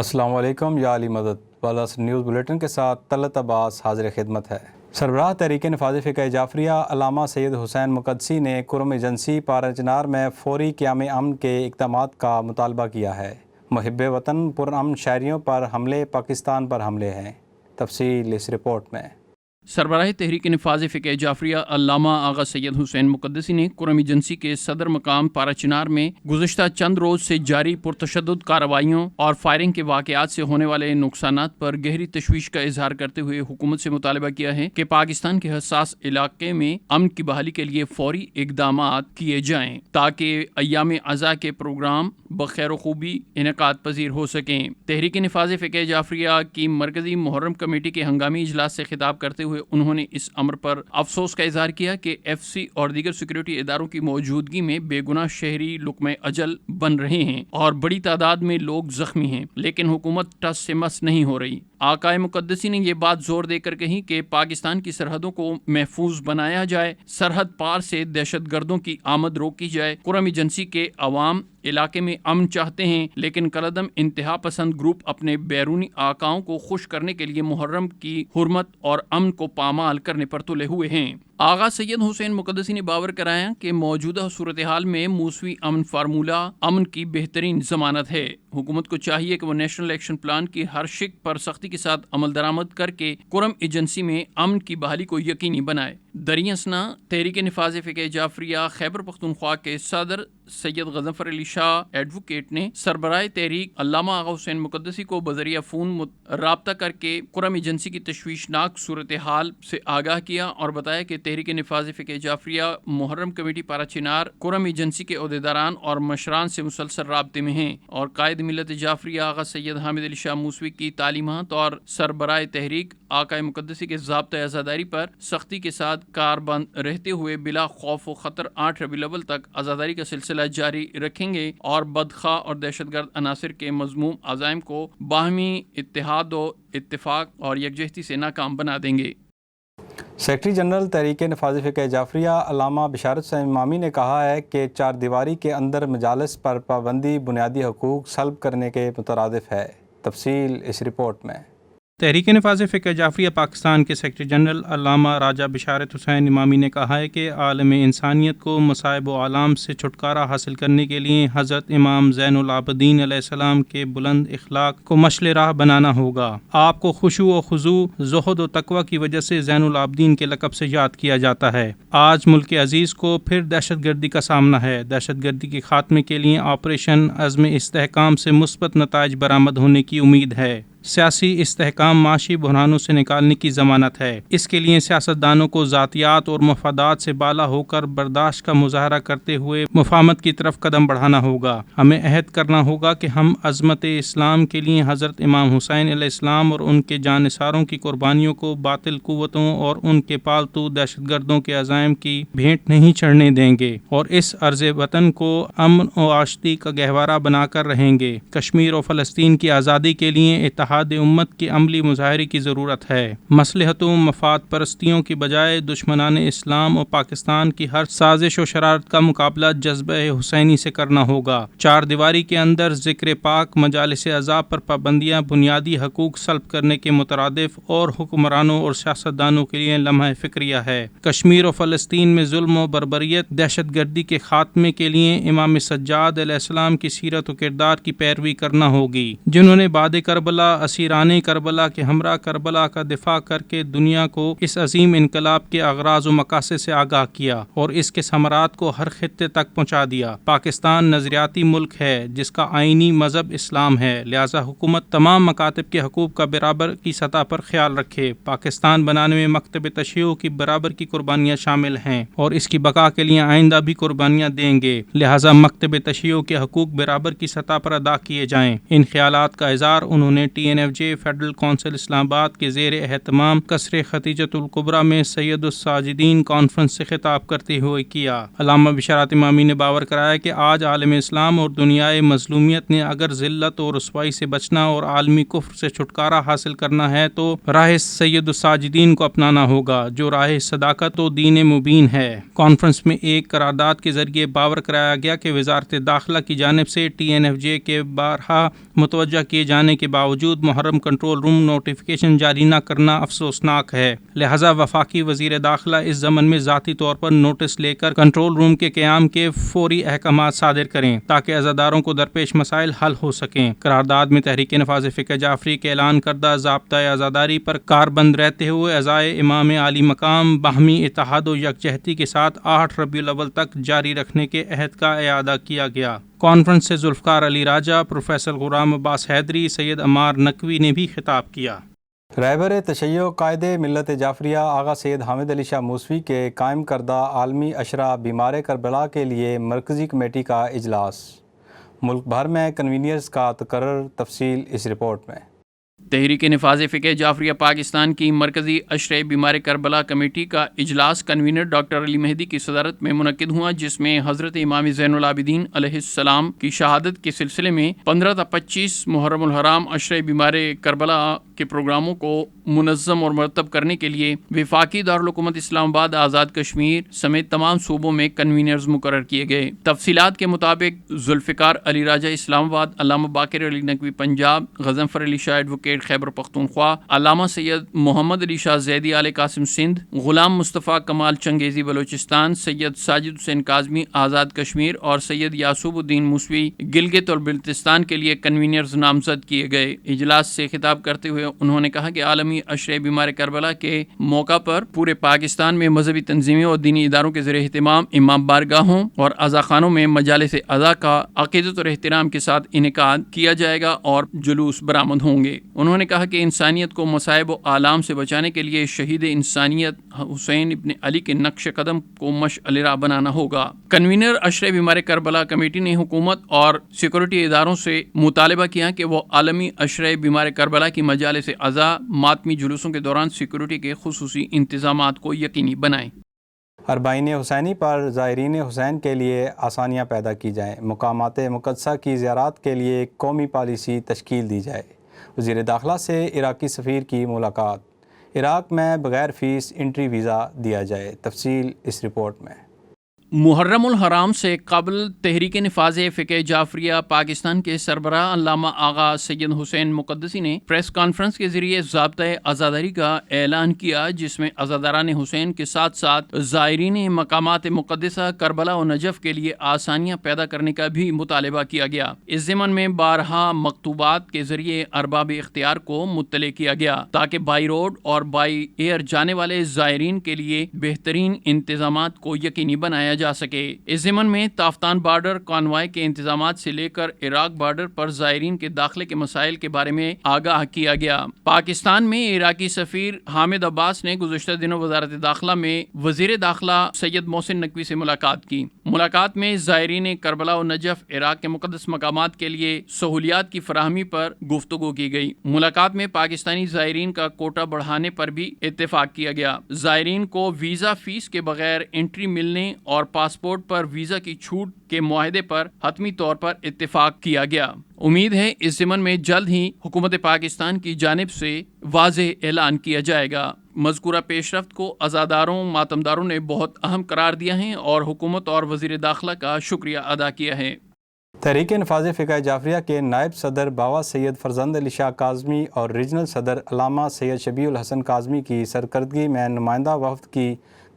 السلام علیکم، یا علی مدد والا نیوز بلیٹن کے ساتھ طلعت عباس حاضر خدمت ہے۔ سربراہ تحریک نفاذ فقہ جعفریہ علامہ سید حسین مقدسی نے کرم ایجنسی پارا چنار میں فوری قیام امن کے اقدامات کا مطالبہ کیا ہے۔ محب وطن پرامن شہریوں پر حملے پاکستان پر حملے ہیں۔ تفصیل اس رپورٹ میں۔ سربراہ تحریک نفاذ فقہ جعفریہ علامہ آغا سید حسین مقدسی نے کرم ایجنسی کے صدر مقام پارا چنار میں گزشتہ چند روز سے جاری پرتشدد کارروائیوں اور فائرنگ کے واقعات سے ہونے والے نقصانات پر گہری تشویش کا اظہار کرتے ہوئے حکومت سے مطالبہ کیا ہے کہ پاکستان کے حساس علاقے میں امن کی بحالی کے لیے فوری اقدامات کیے جائیں تاکہ ایام عزا کے پروگرام بخیر و خوبی انعقاد پذیر ہو سکیں۔ تحریک نفاذ فقہ جعفریہ کی مرکزی محرم کمیٹی کے ہنگامی اجلاس سے خطاب کرتے ہوئے انہوں نے اس امر پر افسوس کا اظہار کیا کہ ایف سی اور دیگر سیکورٹی اداروں کی موجودگی میں بے گناہ شہری لقمہ اجل بن رہے ہیں اور بڑی تعداد میں لوگ زخمی ہیں، لیکن حکومت ٹس سے مس نہیں ہو رہی۔ آقائے مقدسی نے یہ بات زور دے کر کہی کہ پاکستان کی سرحدوں کو محفوظ بنایا جائے، سرحد پار سے دہشت گردوں کی آمد روکی جائے۔ کرم ایجنسی کے عوام علاقے میں امن چاہتے ہیں، لیکن کالعدم انتہا پسند گروپ اپنے بیرونی آقاؤں کو خوش کرنے کے لیے محرم کی حرمت اور امن کو پامال کرنے پر تلے ہوئے ہیں۔ آغا سید حسین مقدسی نے باور کرایا کہ موجودہ صورتحال میں موسوی امن فارمولہ امن کی بہترین ضمانت ہے۔ حکومت کو چاہیے کہ وہ نیشنل ایکشن پلان کی ہر شق پر سختی کے ساتھ عمل درآمد کر کے کرم ایجنسی میں امن کی بحالی کو یقینی بنائے۔ دریں اثنا تحریک نفاذ فقہ جعفریہ خیبر پختونخوا کے صدر سید غضنفر علی شاہ ایڈوکیٹ نے سربراہ تحریک علامہ آغا حسین مقدسی کو بذریعہ فون رابطہ کر کے کرم ایجنسی کی تشویشناک صورتحال سے آگاہ کیا اور بتایا کہ تحریک نفاذ فقہ جعفریہ محرم کمیٹی پارا چنار کرم ایجنسی کے عہدیداران اور مشران سے مسلسل رابطے میں ہیں اور قائد ملت جعفریہ آغا سید حامد علی شاہ موسوی کی تعلیمات اور سربراہ تحریک آقائے مقدسی کے ضابطۂ عزاداری پر سختی کے ساتھ کاربند رہتے ہوئے بلا خوف و خطر 8 ربیع الاول تک عزاداری کا سلسلہ جاری رکھیں گے اور بدخواہ اور دہشت گرد عناصر کے مذموم عزائم کو باہمی اتحاد و اتفاق اور یکجہتی سے ناکام بنا دیں گے۔ سیکرٹری جنرل تحریک نفاذ فقہ جعفریہ علامہ بشارت حسین امامی نے کہا ہے کہ 4 دیواری کے اندر مجالس پر پابندی بنیادی حقوق سلب کرنے کے مترادف ہے۔ تفصیل اس رپورٹ میں۔ تحریک نفاذ فقہ جعفریہ پاکستان کے سیکرٹری جنرل علامہ راجہ بشارت حسین امامی نے کہا ہے کہ عالم انسانیت کو مصائب و آلام سے چھٹکارا حاصل کرنے کے لیے حضرت امام زین العابدین علیہ السلام کے بلند اخلاق کو مشعل راہ بنانا ہوگا۔ آپ کو خشوع و خضوع، زہد و تقوی کی وجہ سے زین العابدین کے لقب سے یاد کیا جاتا ہے۔ آج ملک عزیز کو پھر دہشت گردی کا سامنا ہے۔ دہشت گردی کے خاتمے کے لیے آپریشن عزم استحکام سے مثبت نتائج برآمد ہونے کی امید ہے۔ سیاسی استحکام معاشی بحرانوں سے نکالنے کی ضمانت ہے۔ اس کے لیے سیاستدانوں کو ذاتیات اور مفادات سے بالا ہو کر برداشت کا مظاہرہ کرتے ہوئے مفاہمت کی طرف قدم بڑھانا ہوگا۔ ہمیں عہد کرنا ہوگا کہ ہم عظمت اسلام کے لیے حضرت امام حسین علیہ السلام اور ان کے جانثاروں کی قربانیوں کو باطل قوتوں اور ان کے پالتو دہشت گردوں کے عزائم کی بھینٹ نہیں چڑھنے دیں گے اور اس ارض وطن کو امن و آشتی کا گہوارہ بنا کر رہیں گے۔ کشمیر اور فلسطین کی آزادی کے لیے اتحاد امت کے عملی مظاہرے کی ضرورت ہے۔ مصلحت و مفاد پرستیوں کی بجائے دشمنان اسلام اور پاکستان کی ہر سازش و شرارت کا مقابلہ جذبہ حسینی سے کرنا ہوگا۔ 4 دیواری کے اندر ذکر پاک، مجالس عزا پر پابندیاں بنیادی حقوق سلب کرنے کے مترادف اور حکمرانوں اور سیاستدانوں کے لیے لمحہ فکریہ ہے۔ کشمیر اور فلسطین میں ظلم و بربریت، دہشت گردی کے خاتمے کے لیے امام سجاد علیہ السلام کی سیرت و کردار کی پیروی کرنا ہوگی، جنہوں نے بعد کربلا اسیران کربلا کے ہمراہ کربلا کا دفاع کر کے دنیا کو اس عظیم انقلاب کے اغراض و مقاصد سے آگاہ کیا اور اس کے ثمرات کو ہر خطے تک پہنچا دیا۔ پاکستان نظریاتی ملک ہے جس کا آئینی مذہب اسلام ہے، لہذا حکومت تمام مکاتب کے حقوق کا برابر کی سطح پر خیال رکھے۔ پاکستان بنانے میں مکتب تشیع کی برابر کی قربانیاں شامل ہیں اور اس کی بقا کے لیے آئندہ بھی قربانیاں دیں گے، لہذا مکتب تشیع کے حقوق برابر کی سطح پر ادا کیے جائیں۔ ان خیالات کا اظہار انہوں نے ٹی TNFJ فیڈرل کونسل اسلام آباد کے زیر اہتمام قصر ختیجۃ الکبریٰ میں سید الساجدین کانفرنس سے خطاب کرتے ہوئے کیا۔ علامہ بشارت امامی نے باور کرایا کہ آج عالم اسلام اور دنیائے مظلومیت نے اگر ذلت اور رسوائی سے بچنا اور عالمی کفر سے چھٹکارا حاصل کرنا ہے تو راہ سید الساجدین کو اپنانا ہوگا، جو راہ صداقت و دین مبین ہے۔ کانفرنس میں ایک قرارداد کے ذریعے باور کرایا گیا کہ وزارت داخلہ کی جانب سے TNFJ کے بارہا متوجہ کیے جانے کے باوجود محرم کنٹرول روم نوٹیفیکیشن جاری نہ کرنا افسوسناک ہے، لہذا وفاقی وزیر داخلہ اس ضمن میں ذاتی طور پر نوٹس لے کر کنٹرول روم کے قیام کے فوری احکامات صادر کریں تاکہ عزاداروں کو درپیش مسائل حل ہو سکیں۔ قرارداد میں تحریک نفاذ فقہ جعفری کے اعلان کردہ ضابطۂ عزاداری پر کاربند رہتے ہوئے عزائے امام عالی مقام باہمی اتحاد و یکجہتی کے ساتھ 8 ربیع الاول تک جاری رکھنے کے عہد کا اعادہ کیا گیا۔ کانفرنس سے ذوالفقار علی راجہ، پروفیسر غلام عباس حیدری، سید عمار نقوی نے بھی خطاب کیا۔ رہبر تشیع قائد ملت جعفریہ آغا سید حامد علی شاہ موسوی کے قائم کردہ عالمی عشرہ بیمار کربلا کے لیے مرکزی کمیٹی کا اجلاس، ملک بھر میں کنوینئرز کا تقرر۔ تفصیل اس رپورٹ میں۔ تحریک نفاذ فقہ جعفریہ پاکستان کی مرکزی عشرہ بیمار کربلا کمیٹی کا اجلاس کنوینر ڈاکٹر علی مہدی کی صدارت میں منعقد ہوا، جس میں حضرت امام زین العابدین علیہ السلام کی شہادت کے سلسلے میں 15 تا 25 محرم الحرام عشرہ بیمار کربلا کے پروگراموں کو منظم اور مرتب کرنے کے لیے وفاقی دارالحکومت اسلام آباد، آزاد کشمیر سمیت تمام صوبوں میں کنوینرز مقرر کیے گئے۔ تفصیلات کے مطابق ذوالفقار علی راجہ اسلام آباد، علامہ باقر علی نقوی پنجاب، غضنفر علی شاہ ایڈوکیٹ خیبر پختونخوا، علامہ سید محمد علی شاہ زیدی آل قاسم سندھ، غلام مصطفیٰ کمال چنگیزی بلوچستان، سید ساجد حسین کاظمی آزاد کشمیر اور سید یعصوب الدین موسوی گلگت اور بلتستان کے لیے کنوینرز نامزد کیے گئے۔ اجلاس سے خطاب کرتے ہوئے انہوں نے کہا کہ عالمی عشرہ بیمار کربلا کے موقع پر پورے پاکستان میں مذہبی تنظیموں اور دینی اداروں کے زیر اہتمام امام بارگاہوں اور عزاخانوں میں مجالس عزا کا عقیدت اور احترام کے ساتھ انعقاد کیا جائے گا اور جلوس برآمد ہوں گے۔ انہوں نے کہا کہ انسانیت کو مصائب و آلام سے بچانے کے لیے شہید انسانیت حسین ابن علی کے نقش قدم کو مشعل راہ بنانا ہوگا۔ کنوینر عشرہ بیمار کربلا کمیٹی نے حکومت اور سیکورٹی اداروں سے مطالبہ کیا کہ وہ عالمی عشرہ بیمار کربلا کی مجالس عزا ماتمی جلوسوں کے دوران سیکورٹی کے خصوصی انتظامات کو یقینی بنائیں۔ اربعین حسینی پر زائرین حسین کے لیے آسانیاں پیدا کی جائیں، مقامات مقدسہ کی زیارات کے لیے قومی پالیسی تشکیل دی جائے۔ وزیر داخلہ سے عراقی سفیر کی ملاقات، عراق میں بغیر فیس انٹری ویزا دیا جائے۔ تفصیل اس رپورٹ میں۔ محرم الحرام سے قبل تحریک نفاذ فقہ جعفریہ پاکستان کے سربراہ علامہ آغا سید حسین مقدسی نے پریس کانفرنس کے ذریعے ضابطۂ عزاداری کا اعلان کیا، جس میں عزاداران حسین کے ساتھ ساتھ زائرین مقامات مقدسہ کربلا و نجف کے لیے آسانیاں پیدا کرنے کا بھی مطالبہ کیا گیا۔ اس ضمن میں بارہا مکتوبات کے ذریعے ارباب اختیار کو مطلع کیا گیا تاکہ بائی روڈ اور بائی ایئر جانے والے زائرین کے لیے بہترین انتظامات کو یقینی بنایا جا سکے۔ اس ضمن میں تافتان بارڈر کانوائے کے انتظامات سے لے کر عراق بارڈر پر زائرین کے داخلے کے مسائل کے بارے میں آگاہ کیا گیا۔ پاکستان میں عراقی سفیر حامد عباس نے گزشتہ دنوں وزارت داخلہ میں وزیر داخلہ سید محسن نقوی سے ملاقات کی۔ ملاقات میں زائرین کربلا و نجف عراق کے مقدس مقامات کے لیے سہولیات کی فراہمی پر گفتگو کی گئی۔ ملاقات میں پاکستانی زائرین کا کوٹا بڑھانے پر بھی اتفاق کیا گیا۔ زائرین کو ویزا فیس کے بغیر انٹری ملنے اور پاسپورٹ پر ویزا کی چھوٹ کے معاہدے پر حتمی طور پر اتفاق کیا گیا۔ امید ہے اس ضمن میں جلد ہی حکومت پاکستان کی جانب سے واضح اعلان کیا جائے گا۔ مذکورہ پیش رفت کو عزاداروں ماتمداروں نے بہت اہم قرار دیا ہے اور حکومت اور وزیر داخلہ کا شکریہ ادا کیا ہے۔ تحریک نفاذ فقہ جعفریہ کے نائب صدر باوا سید فرزند علی شاہ کاظمی اور ریجنل صدر علامہ سید شبیہ الحسن کاظمی کی سرکردگی میں نمائندہ وفد کی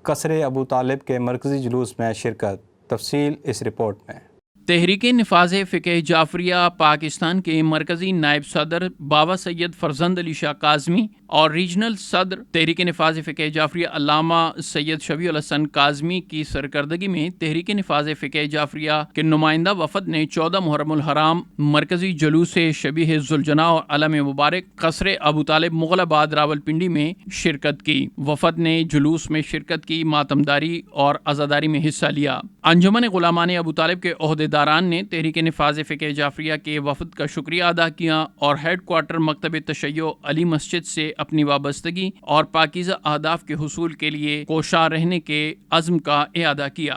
قصر ابو طالب کے مرکزی جلوس میں شرکت۔ تفصیل اس رپورٹ میں۔ تحریک نفاذ فقہ جعفریہ پاکستان کے مرکزی نائب صدر باوا سید فرزند علی شاہ کاظمی اور ریجنل صدر تحریک نفاذ فقہ جعفریہ علامہ سید شبیہ الحسن کاظمی کی سرکردگی میں تحریک نفاذ فقہ جعفریہ کے نمائندہ وفد نے 14 محرم الحرام مرکزی جلوس شبیہ ذوالجناح اور علم مبارک قصر ابو طالب مغل آباد راولپنڈی میں شرکت کی۔ وفد نے جلوس میں شرکت کی، ماتمداری اور عزاداری میں حصہ لیا۔ انجمن غلامان ابو طالب کے عہدیدار عہدیداران نے تحریک نفاذ فقہ جعفریہ کے وفد کا شکریہ ادا کیا اور ہیڈ کوارٹر مکتب تشیع علی مسجد سے اپنی وابستگی اور پاکیزہ اہداف کے حصول کے لیے کوشاں رہنے کے عزم کا اعادہ کیا۔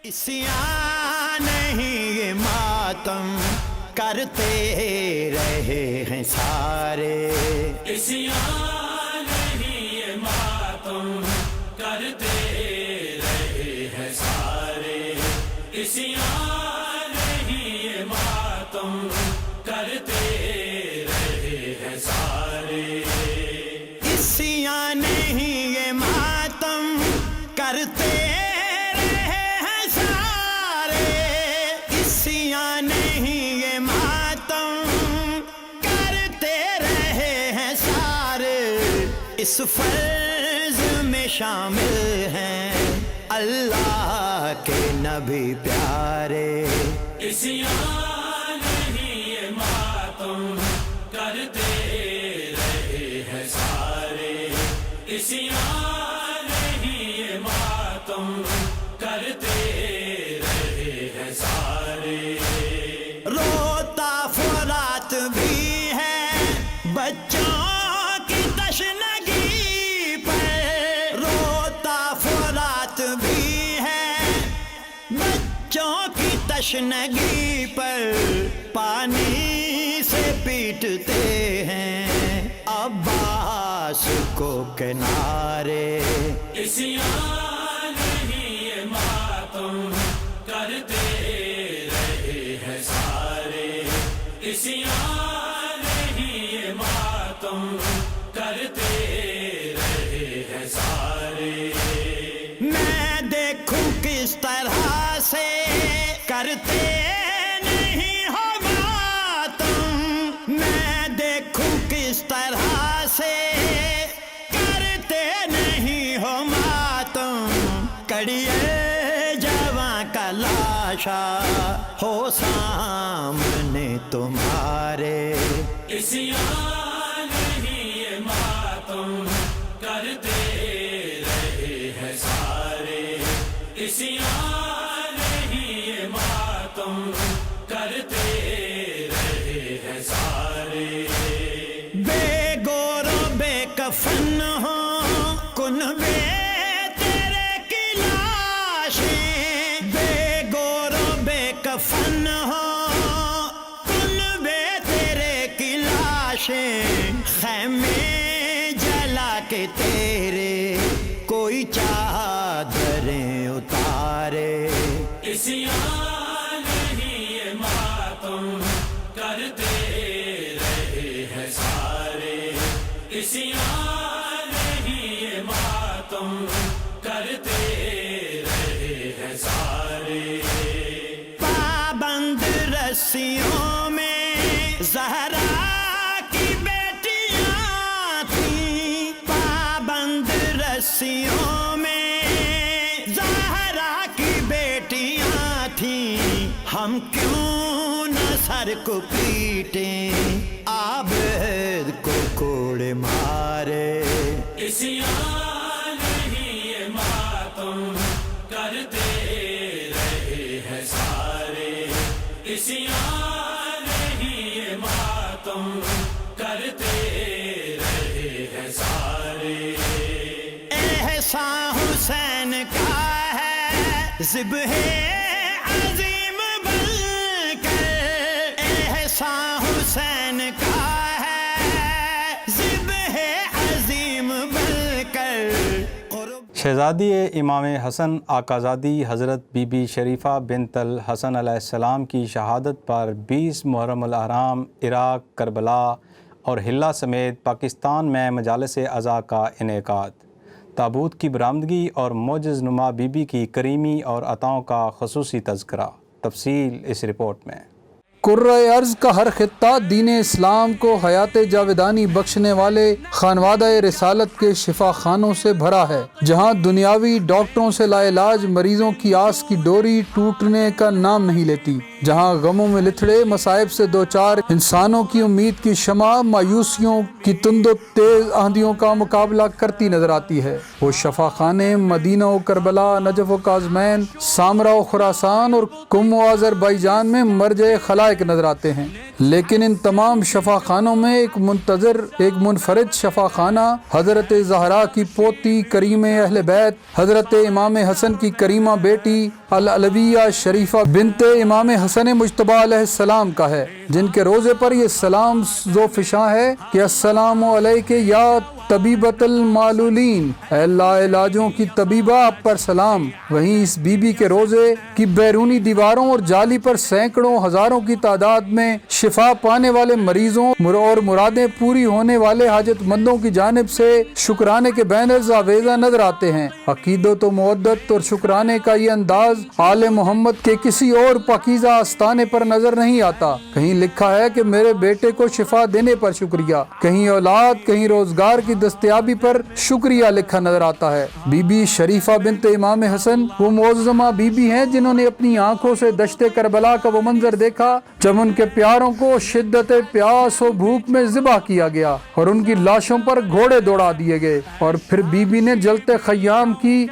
عصیان نہیں یہ ماتم کرتے رہے ہیں سارے، عصیان نہیں یہ ماتم کرتے رہے ہیں سارے، عصیان نہیں یہ ماتم کرتے رہے ہیں سارے، عصیان نہیں یہ ماتم کرتے اس فرض میں شامل ہیں اللہ کے نبی پیارے، عصیان نہیں یہ ماتم کرتے رہے ہیں سارے، عصیان نہیں یہ ماتم کرتے رہے ہیں سارے، روتا فرات بھی ہے بچوں کی تشنگی تشنگی پر، پانی سے پیٹتے ہیں عباس کو کنارے، عصیان نہیں یہ ماتم کرتے رہے ہیں سارے، عصیان نہیں یہ ماتم کرتے رہے ہیں سارے، میں دیکھوں کس طرح سے کرتے نہیں ہو ماتم، میں دیکھوں کس طرح سے کرتے نہیں ہو ماتم، کڑیے جواں کا لاشا ہو سامنے تمہارے، عصیان نہیں یہ ماتم کرتے رہے ہیں سارے، عصیان کرتے رہے ہیں سارے، بے گور و بے کفن ہو کنبے تیرے کی لاشیں، بے گور و بے کفن ہو کنبے تیرے کی لاشیں، خیمے جلا کے تیرے کوئی چادریں اتارے، عصیان نہیں یہ ماتم کرتے رہے ہیں سارے، عصیان نہیں یہ ماتم کرتے رہے ہیں سارے، پابند رسیوں میں زہرا کی بیٹیاں تھیں، پابند رسیوں میں ہم کیوں نہ سر کو پیٹیں عابد کو کوڑے مارے، عصیان نہیں یہ ماتم کرتے رہے ہیں سارے، عصیان نہیں یہ ماتم کرتے رہے ہیں سارے، احسان حسین کا ہے ذبح عظیم بن کر، احسان حسین کا ہے ذبح عظیم بن کر، شہزادی امام حسن آقازادی حضرت بی بی شریفہ بنت الحسن علیہ السلام کی شہادت پر 20 محرم الاحرام عراق، کربلا اور حلہ سمیت پاکستان میں مجالس عزا کا انعقاد، تابوت کی برآمدگی اور معجز نما بی بی کی کریمی اور عطاؤں کا خصوصی تذکرہ، تفصیل اس رپورٹ میں۔ قرۂ ارض کا ہر خطہ دین اسلام کو حیات جاودانی بخشنے والے خانوادہ رسالت کے شفا خانوں سے بھرا ہے، جہاں دنیاوی ڈاکٹروں سے لا علاج مریضوں کی آس کی ڈوری ٹوٹنے کا نام نہیں لیتی، جہاں غموں میں لتھڑے مصائب سے دوچار انسانوں کی امید کی شمع مایوسیوں کی تند و تیز آندھیوں کا مقابلہ کرتی نظر آتی ہے۔ وہ شفا خانے مدینہ و کربلا، نجف و کاظمین، سامرا و خراسان اور کم و آذربائیجان میں مرجع خلائق نظر آتے ہیں، لیکن ان تمام شفا خانوں میں ایک منفرد شفا خانہ حضرت زہرا کی پوتی کریم اہل بیت حضرت امام حسن کی کریمہ بیٹی العلویہ شریفہ بنت امام حسن مجتبی علیہ السلام کا ہے، جن کے روزے پر یہ سلام ذوفشاں ہے کہ السلام علیک یا طبیبۃ المعلولین، اے اللہ علاجوں کی طبیبہ آپ پر سلام۔ وہیں اس بی بی کے روزے کی بیرونی دیواروں اور جالی پر سینکڑوں ہزاروں کی تعداد میں شفا پانے والے مریضوں اور مرادیں پوری ہونے والے حاجت مندوں کی جانب سے شکرانے کے بینرز آویزہ نظر آتے ہیں۔ عقیدت و مودت اور شکرانے کا یہ انداز آل محمد کے کسی اور پاکیزہ آستانے پر نظر نہیں آتا۔ کہیں لکھا ہے کہ میرے بیٹے کو شفا دینے پر شکریہ، کہیں اولاد، کہیں روزگار کی دستیابی پر شکریہ لکھا نظر آتا ہے۔ بی بی شریفہ بنت امام حسن وہ معظمہ بی بی ہیں جنہوں نے اپنی آنکھوں سے دشت کربلا کا وہ منظر دیکھا جب ان کے پیاروں کو شدت پیاس و بھوک میں ذبح کیا گیا اور ان کی لاشوں پر گھوڑے دوڑا دیے گئے، اور پھر بی بی نے جلتے خیام کی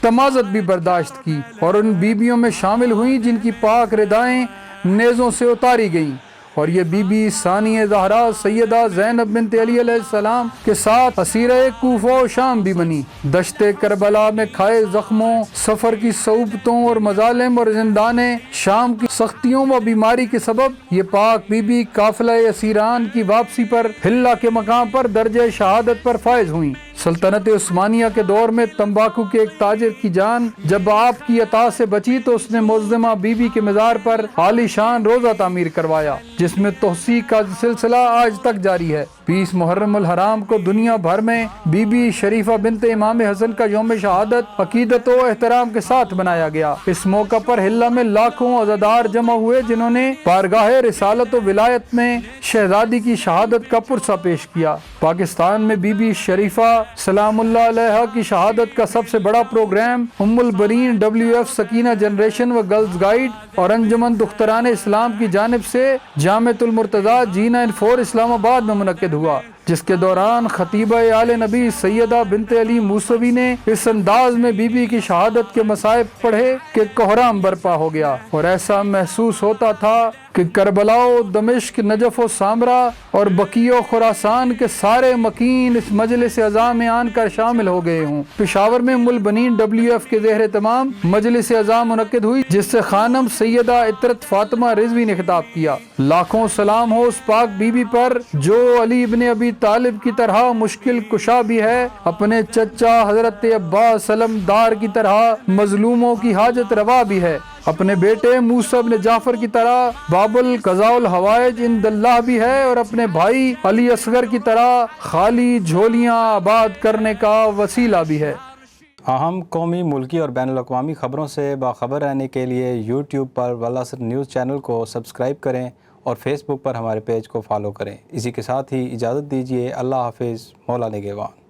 تمازت بھی برداشت کی اور ان بیویوں میں شامل ہوئیں جن کی پاک ردائیں نیزوں سے اتاری گئیں، اور یہ بی بی ثانیہ زہرا سیدہ زینب بنت علی علیہ السلام کے ساتھ اسیرہ کوفہ و شام بھی بنی۔ دشت کربلا میں کھائے زخموں، سفر کی صعوبتوں اور مظالم اور زندان شام کی سختیوں و بیماری کے سبب یہ پاک بی بی قافلہ اسیران کی واپسی پر حلہ کے مقام پر درجہ شہادت پر فائز ہوئیں۔ سلطنت عثمانیہ کے دور میں تمباکو کے ایک تاجر کی جان جب آپ کی عطا سے بچی تو اس نے معظمہ بی بی کے مزار پر عالی شان روزہ تعمیر کروایا، جس میں توثیق کا سلسلہ آج تک جاری ہے۔ 20 محرم الحرام کو دنیا بھر میں بی بی شریفہ بنت امام حسن کا یوم شہادت عقیدت و احترام کے ساتھ منایا گیا۔ اس موقع پر حلہ میں لاکھوں عزادار جمع ہوئے جنہوں نے بارگاہ رسالت و ولایت میں شہزادی کی شہادت کا پرسہ پیش کیا۔ پاکستان میں بی بی شریفہ سلام اللہ علیہ کی شہادت کا سب سے بڑا پروگرام ام البرین WF سکینہ جنریشن و گرلز گائیڈ اور انجمن دختران اسلام کی جانب سے جامعۃ المرتضیٰ جینا انفور اسلام آباد میں منعقد ہوا، جس کے دوران خطیبہ آل نبی سیدہ بنت علی موسوی نے اس انداز میں بی بی کی شہادت کے مصائب پڑھے کہ کوہرام برپا ہو گیا، اور ایسا محسوس ہوتا تھا کہ کربلا و دمشق، نجف و سامرا اور بقیع و خراسان کے سارے مکین اس مجلس عزا میں آن کر شامل ہو گئے ہوں۔ پشاور میں ام البنین WF کے زیر اہتمام مجلس عزا منعقد ہوئی، جس سے خانم سیدہ عطرت فاطمہ رضوی نے خطاب کیا۔ لاکھوں سلام ہو اس پاک بی بی پر جو علی ابن ابی طالب کی طرح مشکل کشا بھی ہے، اپنے چچا حضرت عباس علمدار کی طرح مظلوموں کی حاجت روا بھی ہے، اپنے بیٹے موسیٰ بن جعفر کی طرح باب القضاء الحوائج عند اللہ بھی ہے، اور اپنے بھائی علی اصغر کی طرح خالی جھولیاں آباد کرنے کا وسیلہ بھی ہے۔ اہم قومی، ملکی اور بین الاقوامی خبروں سے باخبر رہنے کے لیے یوٹیوب پر والعصر نیوز چینل کو سبسکرائب کریں اور فیس بک پر ہمارے پیج کو فالو کریں۔ اسی کے ساتھ ہی اجازت دیجیے۔ اللہ حافظ، مولا نگہبان۔